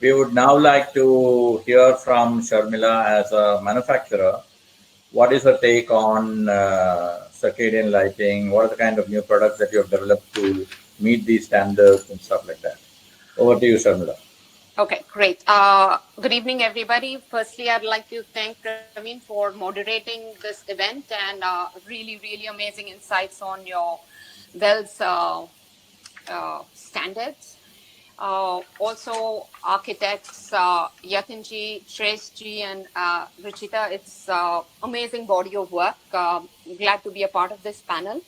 We would now like to hear from Sharmila as a manufacturer. What is her take on circadian lighting? What are the kind of new products that you have developed to meet these standards and stuff like that? Over to you, Sharmila. Okay, great. Good evening, everybody. Firstly, I'd like to thank Praveen for moderating this event and really, really amazing insights on your WELL's standards. Also, architects Yatinji, Shreshji, and Ruchita. It's amazing body of work. Glad to be a part of this panel.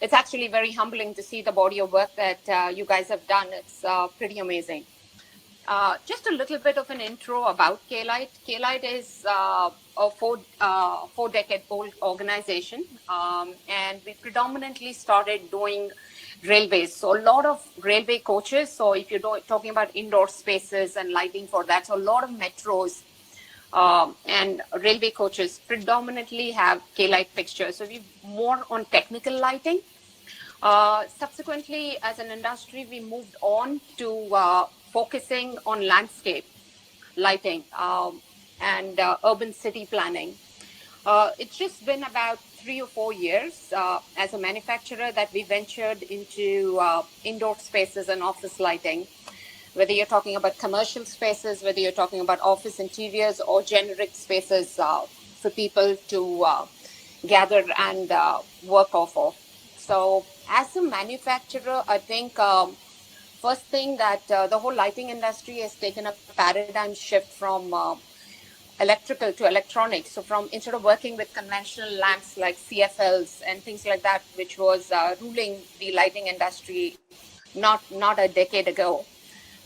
It's actually very humbling to see the body of work that you guys have done. It's pretty amazing. Just a little bit of an intro about K-Lite. K-Lite is a four-decade-old organization, and we predominantly started doing railways. So a lot of railway coaches. So if you're talking about indoor spaces and lighting for that, so a lot of metros and railway coaches predominantly have K-Lite fixtures. So we're more on technical lighting. Subsequently, as an industry, we moved on to focusing on landscape lighting and urban city planning. It's just been about 3 or 4 years as a manufacturer that we ventured into indoor spaces and office lighting. Whether you're talking about commercial spaces, whether you're talking about office interiors or generic spaces for people to gather and work off of. So as a manufacturer, I think first thing that the whole lighting industry has taken a paradigm shift from electrical to electronics. So from instead of working with conventional lamps like CFLs and things like that, which was ruling the lighting industry not a decade ago,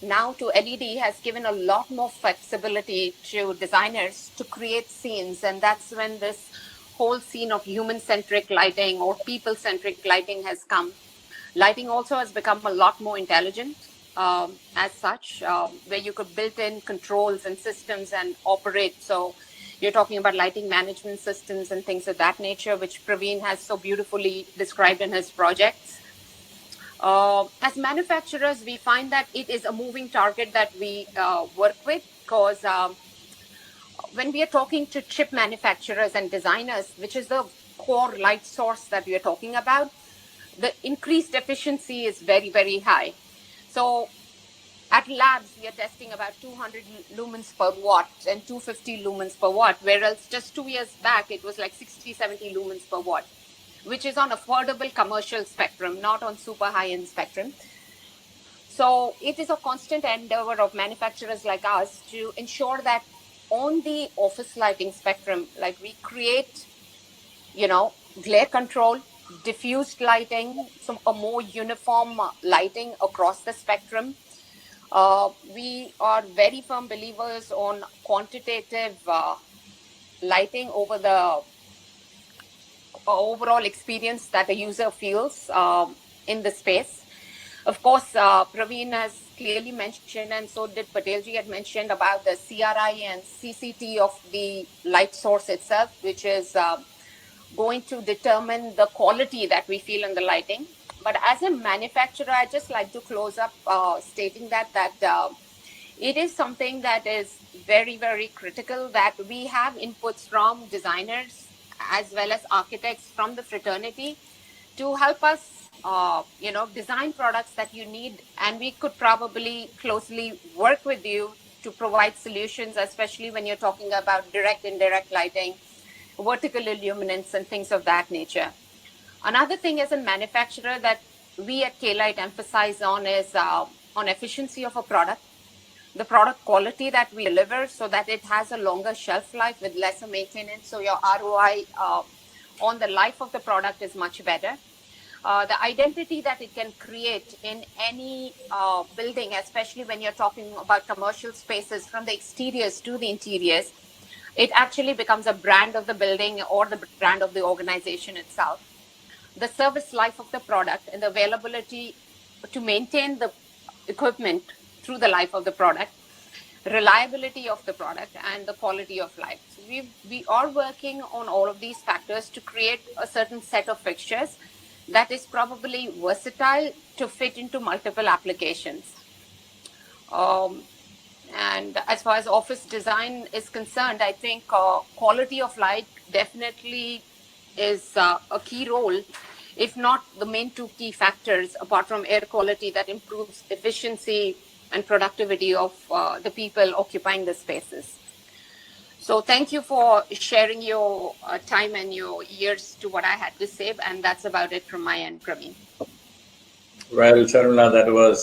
now to LED has given a lot more flexibility to designers to create scenes. And that's when this whole scene of human-centric lighting or people-centric lighting has come. Lighting also has become a lot more intelligent as such, where you could build in controls and systems and operate. So you're talking about lighting management systems and things of that nature, which Praveen has so beautifully described in his projects. As manufacturers, we find that it is a moving target that we work with because when we are talking to chip manufacturers and designers, which is the core light source that we are talking about, the increased efficiency is very, very high. So at labs, we are testing about 200 lumens per watt and 250 lumens per watt, whereas just 2 years back, it was like 60, 70 lumens per watt, which is on affordable commercial spectrum, not on super high-end spectrum. So it is a constant endeavor of manufacturers like us to ensure that on the office lighting spectrum, like we create, glare control, diffused lighting, some a more uniform lighting across the spectrum. We are very firm believers on quantitative lighting over the overall experience that a user feels in the space. Of course, Praveen has clearly mentioned, and so did Patelji had mentioned about the CRI and CCT of the light source itself, which is going to determine the quality that we feel in the lighting. But as a manufacturer, I just like to close up stating that it is something that is very, very critical that we have inputs from designers as well as architects from the fraternity to help us, design products that you need. And we could probably closely work with you to provide solutions, especially when you're talking about direct, indirect lighting, vertical illuminance, and things of that nature. Another thing as a manufacturer that we at K-Lite emphasize on is on efficiency of a product, the product quality that we deliver so that it has a longer shelf life with lesser maintenance. So your ROI on the life of the product is much better. The identity that it can create in any building, especially when you're talking about commercial spaces from the exteriors to the interiors, it actually becomes a brand of the building or the brand of the organization itself. The service life of the product and the availability to maintain the equipment through the life of the product, reliability of the product, and the quality of life. So we are working on all of these factors to create a certain set of fixtures that is probably versatile to fit into multiple applications. And as far as office design is concerned, I think quality of light definitely is a key role, if not the main two key factors, apart from air quality, that improves efficiency and productivity of the people occupying the spaces. So thank you for sharing your time and your ears to what I had to say. And that's about it from my end, Praveen. Well, Sharmila, that was